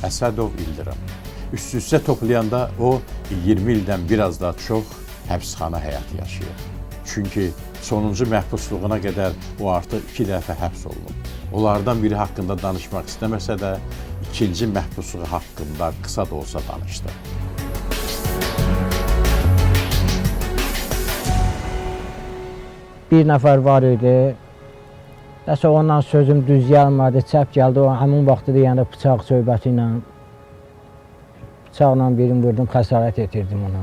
Əsədov İldırım. Üst-üstə toplayanda o 20 ildən biraz daha çox həbsxana həyatı yaşayır. Çünki sonuncu məhbusluğuna qədər o artıq 2 dəfə həbs olunub. Onlardan biri haqqında danışmaq istəməsə də, ikinci məhbusluğu haqqında qısa da olsa danışdı. Bir nəfər var idi. Nəsə ondan sözüm düz gəlmədi, çəp gəldi. O həmin vaxtı deyəndə bıçaq söhbəti ilə bıçaqla birini vurdum, xəsarət etirdim ona.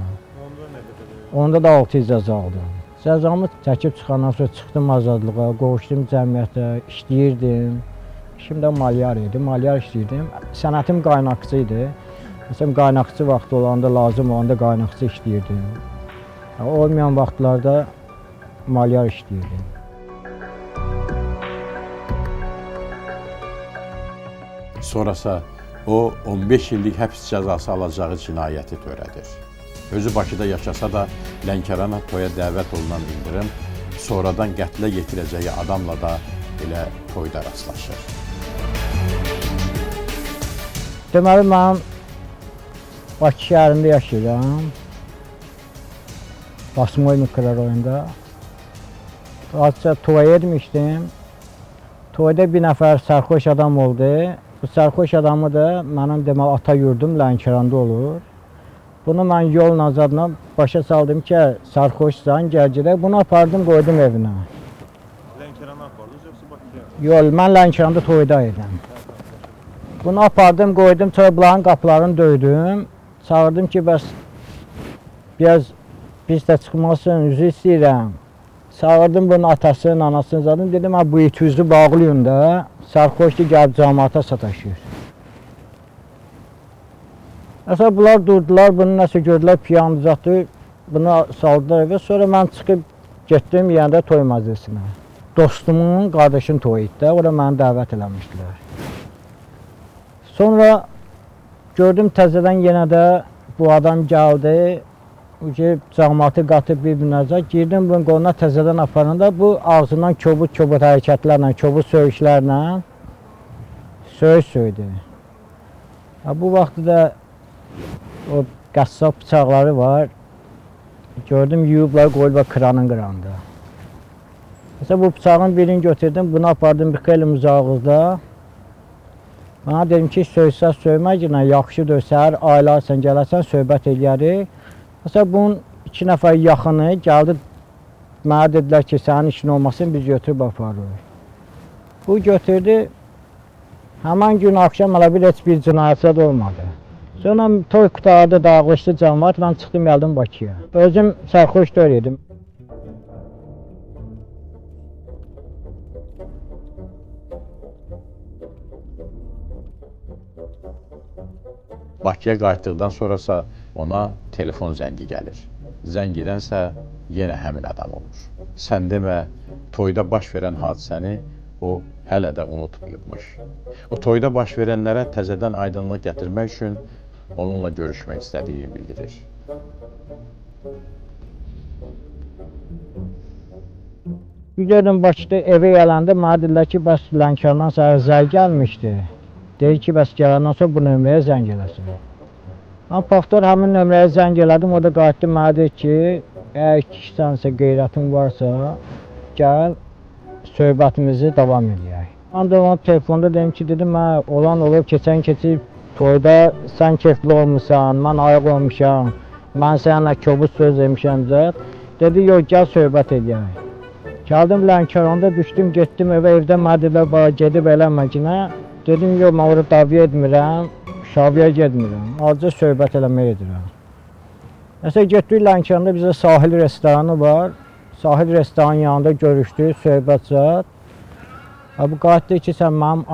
Onda da 6 il cəza aldım. Cəzamı çəkib çıxandan sonra çıxdım azadlığa, qovuşdum cəmiyyətə, işləyirdim. İşim də malyar idi, malyar işləyirdim. Sənətim qaynaqçı idi. Məsələn, qaynaqçı vaxtı olanda, lazım olanda qaynaqçı işləyirdim. Olmayan vaxtlarda malyar işləyirdim. Sonrasa o 15 illik həbs cəzası alacağı cinayəti törədir. Özü Bakıda yaşasa da Lənkərana toya dəvət olunan İldırım sonradan qətlə yetirəcəyi adamla da elə toyda rastlaşır. Deməli, mən Bakı şəhərində yaşayıram. Basmoy mikrorayonunda. Azca toya etmişdim. Toyda bir nəfər sərxoş adam oldu. Bu sərxoş adamı da mənim deməli ata yurdum Lənkəranda olur. Bunu mən yol nazarına başa saldım ki, sərxoşsan, gəl gedək. Bunu apardım, qoydum evinə. Lənkərana apardınız yoxsa Bakıya? Yox, mən Lənkəranda toyda idim. Bunu apardım, qoydum, sonra bunların qapılarını döydüm. Çağırdım ki, bəs biraz pis də çıxmasın, üzü istəyirəm. Çağırdım bunun atasını, anasını zadım. Dedim, bu iti üzü bağlayın da, sərxoşdu gəlib cəmaata sataşır. Məsələn, bunlar durdular, bunu nəsə gördülər, piyanızatı, bunu saldılar evə. Sonra mən çıxıb getdim yenə toy məclisinə. Dostumun qardaşın toyu idi də, orada məni dəvət eləmişdilər. Sonra gördüm təzədən yenə də bu adam gəldi. Cəmaatı qatıb bir-birinəcə girdim, bunun qoluna təzədən aparanda bu ağzından kobud hərəkətlərlə, kobud söyüşlərlə söyüş söydü. Bu vaxtı da o qəssab bıçaqları var. Gördüm, yuyublar, qoyublar kranın qıranda. Mesela bu bıçağın birini götürdüm, bunu apardım bir xeyli uzaqlıqda. Bana dedim ki, söysəz söymək yaxşıdır, səhər ailəsən, gələrsən, söhbət eləyərik. Mesela bunun 2 nəfər yaxını gəldi, mənə dedilər ki, sənin işin olmasın, biz götürüb aparırıq. Bu götürdü, həmən gün akşam elə bir heç bir cinayətçi də olmadı. Sonra toy qutardı, dağılışdı cəmaat, mən çıxdım, gəldim Bakıya. Özüm sərxoş deyildim. Bakıya qayıtdıqdan sonrasa ona telefon zəngi gəlir. Zəng edənsə yenə həmin adam olur. Sən demə, toyda baş verən hadisəni o hələ də unutmayıbmış. O toyda baş verənlərə təzədən aydınlıq gətirmək üçün onunla görüşmək istədiyini bildirir. Bir gördüm Bakıda evə gələndə mənə dedilər ki, bəs Lənkərandan sənə zəng gəlmişdi. Deyir ki, bəs gələndən sonra bu nömrəyə zəng eləsin. Mən paktor həmin nömrəyə zəng elədim, o da qayıtdı mənə deyir ki, əgər kişisənsə, qeyrətin varsa, gəl, söhbətimizi davam edək. Mən də ona telefonda dedim ki, mən olan olub, keçən keçib, toyda sən kefli olmuşsan, mən ayıq olmuşam, mən sənlə kobud söz demişəm zət. Dedi, yox, gəl söhbət edək. Gəldim Lənkəranda, düşdüm, getdim evə, evdə mənə dedilər, bana gedib eləməkinə. Dedim, yox, mən orada daviyə etmirəm, şaviyə getmirəm, azca söhbət eləmək edirəm. Məsələn, getdik Lənkəranda bizə sahil restoranı var. Sahil restoranın yanında görüşdük, söhbət zat. Bu qayıtdı ki, sən mənim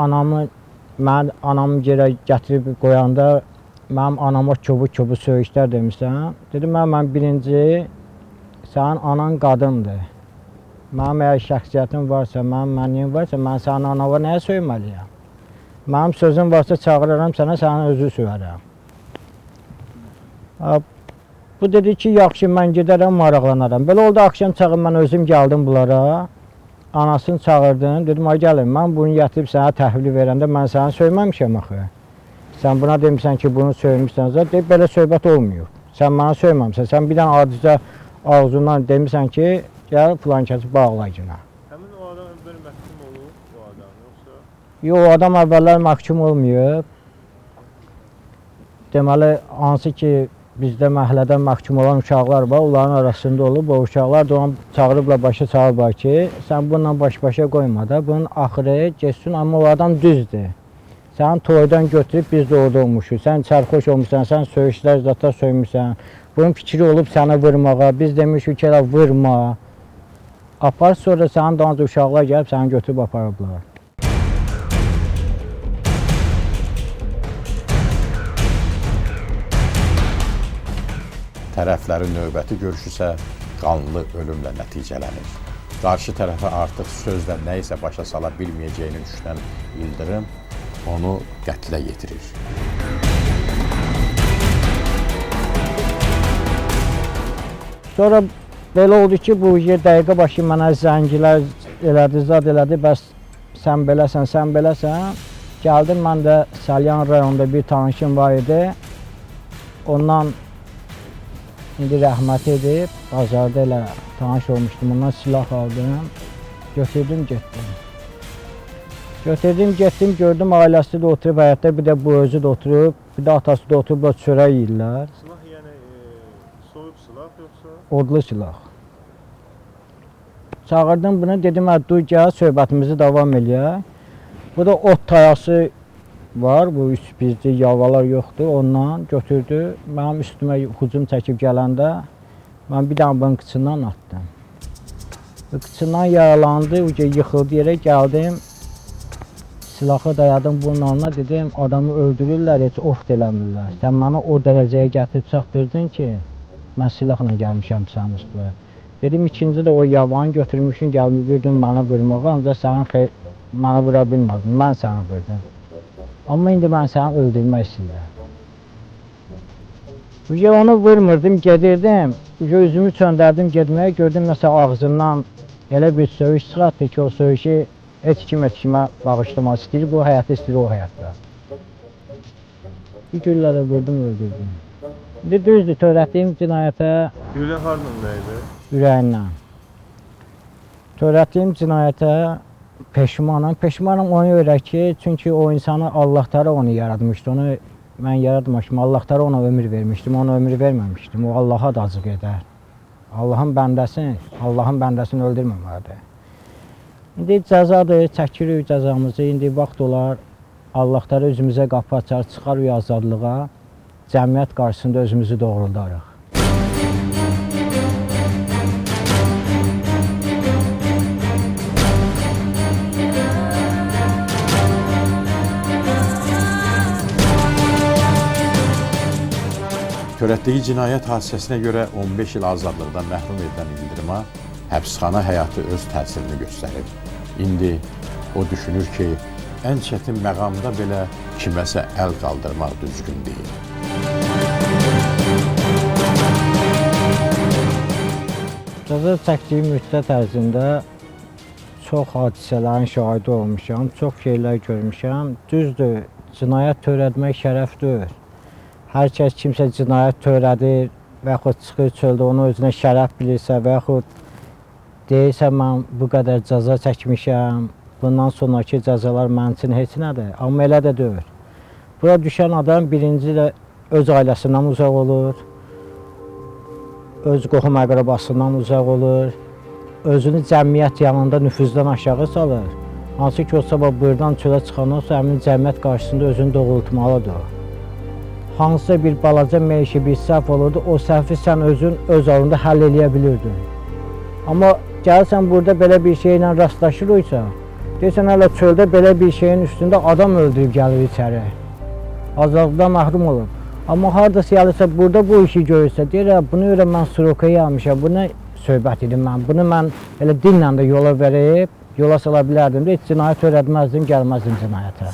anamı yerə gətirib qoyanda mənim anama kobud söyüşlər demişsən. Dedim, mən birinci, sənin anan qadındır. Mənim əgər şəxsiyyətim varsa, mənim mənliyim varsa, mən sənin anava nəyə söyməliyəm? Mənim sözüm varsa çağırıram sənə, sənin özü söyərəm. Bu dedi ki, yaxşı, mən gedərəm, maraqlanaram. Belə oldu, akşam çağır, mən özüm gəldim bunlara. Anasını çağırdım, dedim, ay gəlin, mən bunu gətirib sənə təhvili verəndə mən sənə söyməmişəm axı. Sən buna demirsən ki, bunu söymüsən, zaten belə söhbət olmuyor. Sən mənə söyməmsən, sən bir dənə adicə ağzından demirsən ki, gəl filan kəsi bağla günə. Həmin o adam əvvəl məhkum olub, o adam yoxsa? Yox, o adam əvvəllər məhkum olmayıb. Deməli, hansı ki, bizdə məhəllədən məhkum olan uşaqlar var, onların arasında olub, o uşaqlar da onu çağırıblar, başa çağırıblar ki, sən bununla baş-başa qoyma da, bunun axırı geçsin, amma o adam düzdür. Sən toydan götürüb biz də orada olmuşuz, sən sərxoş olmuşsan, sən söyüşlər zata söymüşsən, bunun fikri olub səni vurmağa, biz demişik ki, vurma. Apar, sonra sənin danca uşaqlar gəlib səni götürüb aparıblar. Tərəflərin növbəti görüşü isə qanlı ölümlə nəticələnir. Qarşı tərəfə artıq sözlə nə isə başa sala bilməyəcəyini düşünən İldırım onu qətlə yetirir. Sonra belə oldu ki, bu dəqiqə başı mənə zəngilər elədi, zad elədi, bəs sən beləsən, sən beləsən. Gəldim, mən də Salyan rayonunda bir tanışım var idi. Ondan indi rəhmət edib, bazarda elə tanış olmuşdum, ondan silah aldım, götürdüm, getdim. Getdim, gördüm ailəsi də oturub həyətdə, bir də bu özü də oturub, bir də atası da oturublar çörək yeyirlər. Silah yəni soyuq silah yoxsa? Odlu silah. Çağırdım bunu, dedim, dur gəl, söhbətimizi davam eləyək. Bu da ot tayası var, bu üç bizdə yavalar yoxdur, ondan götürdü. Mənim üstümə hücum çəkib gələndə, mən bir dənə bunun qıçından atdım. Qıçından yaralandı, yıxıldı yerə, gəldim. Silahı dayadım bunun alına, dedim, adamı öldürürlər, heç oft eləmirlər. Sən mənə o dərəcəyə gətirib çatdırdın ki, mən silahla gəlmişəm sənin üstüyə. Dedim, ikinci də o yavanı götürmüşün, gəlmirdin mənə vurmağa, ancaq sənin mənə vura bilmədin, mən səni vurdum. Amma indi mən səni öldürmək istəyirəm. Onu vurmurdum, gedirdim, üzümü çöndərdim getməyə, gördüm nəsə ağzından elə bir söyüş çıxartdı ki, o söyüşü heç kimə bağışlamaq istəyir, bu həyatı istəyir o həyatda. Bir güllə də vurdum, öldürdüm. İndi düzdür, törətdiyim cinayətə Güllə hardan idi? ürəyindən. Törətdiyim cinayətə peşmanam. Peşmanam ona görə ki, çünki o insanı Allahları onu yaratmışdı. Onu mən yaratmamışdım. Allahları ona ömür vermişdim. Ona ömür verməmişdim. O Allaha da acıq edər. Allahın bəndəsini öldürməməlidir. İndi cəzadır, çəkirik cəzamızı. İndi vaxt olar, Allahları özümüzə qapı açar, çıxarıq azadlığa. Cəmiyyət qarşısında özümüzü doğruldarıq. Törətdiyi cinayət hadisəsinə görə 15 il azadlıqdan məhrum edilən İldırıma həbsxana həyatı öz təsirini göstərir. İndi o düşünür ki, ən çətin məqamda belə kiməsə əl qaldırmaq düzgün deyil. Cəza çəkdiyim müddət ərzində çox hadisələrin şahidi olmuşam, çox şeylər görmüşəm. Düzdür, cinayət törətmək şərəfdir. Hər kəs kimsə cinayət törədir və yaxud çıxır çöldə onu özünə şərəf bilirsə və yaxud deyirsə mən bu qədər cəza çəkmişəm, bundan sonraki cəzalar mənim üçün heç nədir. Amma elə də deyil. Bura düşən adam birinci də öz ailəsindən uzaq olur, öz qohum əqrəbasından uzaq olur, özünü cəmiyyət yanında nüfuzdan aşağı salır. Hansı ki, o sabah buradan çölə çıxandan sonra həmin cəmiyyət qarşısında özünü doğrultmalıdır. Hansısa bir balaca məişi bir səhv olurdu, o səhvi sən özün öz alında həll eləyə bilirdin. Amma gəlsən burada belə bir şeylə rastlaşırıqsa, deyirsən hələ çöldə belə bir şeyin üstündə adam öldürüb gəlir içəri. Azadlıqdan məhrum olub. Amma haradasa gəlirsə burada bu işi görürsə, deyir, bunu görə mən Srokaya almışam, bunu söhbət edim mən. Bunu mən elə dinlə də yola verib, yola sala bilərdim də, heç cinayət törətməzdim, gəlməzdim cinayətə.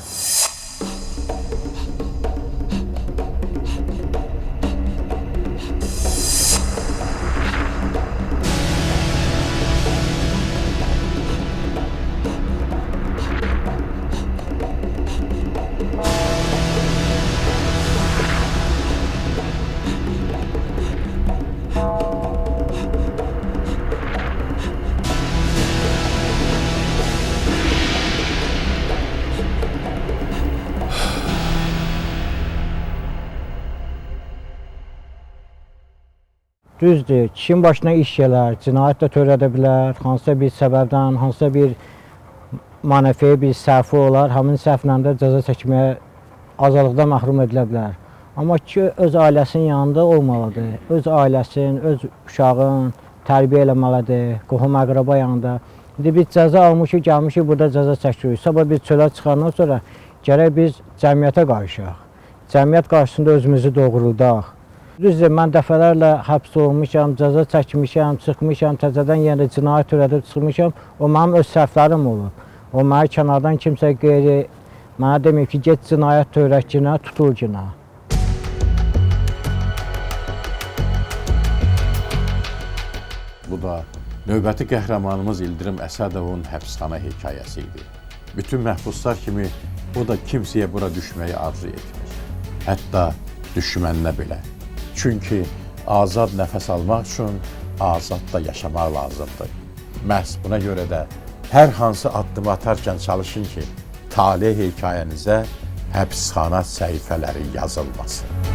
Düzdür, kişinin başına iş gələr, cinayət də törədə bilər, hansısa bir səbəbdən, hansısa bir mənəfi bir səhvi olar, həmin səhvlə də cəza çəkməyə azadlıqdan məhrum edilə bilər. Amma ki, öz ailəsinin yanında olmalıdır, öz ailəsinin, öz uşağın tərbiyə eləməlidir, qohum əqrəba yanında. İndi biz cəza almışıq, gəlmişik, burada cəza çəkirik. Sabah biz çölə çıxandan sonra gərək biz cəmiyyətə qarışaq. Cəmiyyət qarşısında özümüzü doğruldaq. Düzdür, mən dəfələrlə həbs olmuşam, cəza çəkmişəm, çıxmışam, təzədən yenə cinayət törədib çıxmışam. O mənim öz səhvlərim olub. O mənə kənardan kimsə qeyri, mənə deməyib ki, get cinayət törət günə, tutul günə. Bu da növbəti qəhrəmanımız İldırım Əsədovun həbsxana hekayəsi idi. Bütün məhbuslar kimi o da kimsəyə bura düşməyi arzu etmir. Hətta düşməninə belə. Çünki azad nəfəs almaq üçün azad da yaşamaq lazımdır. Məhz buna görə də hər hansı addım atarkən çalışın ki, talih hekayənizə həbsxana səhifələri yazılmasın.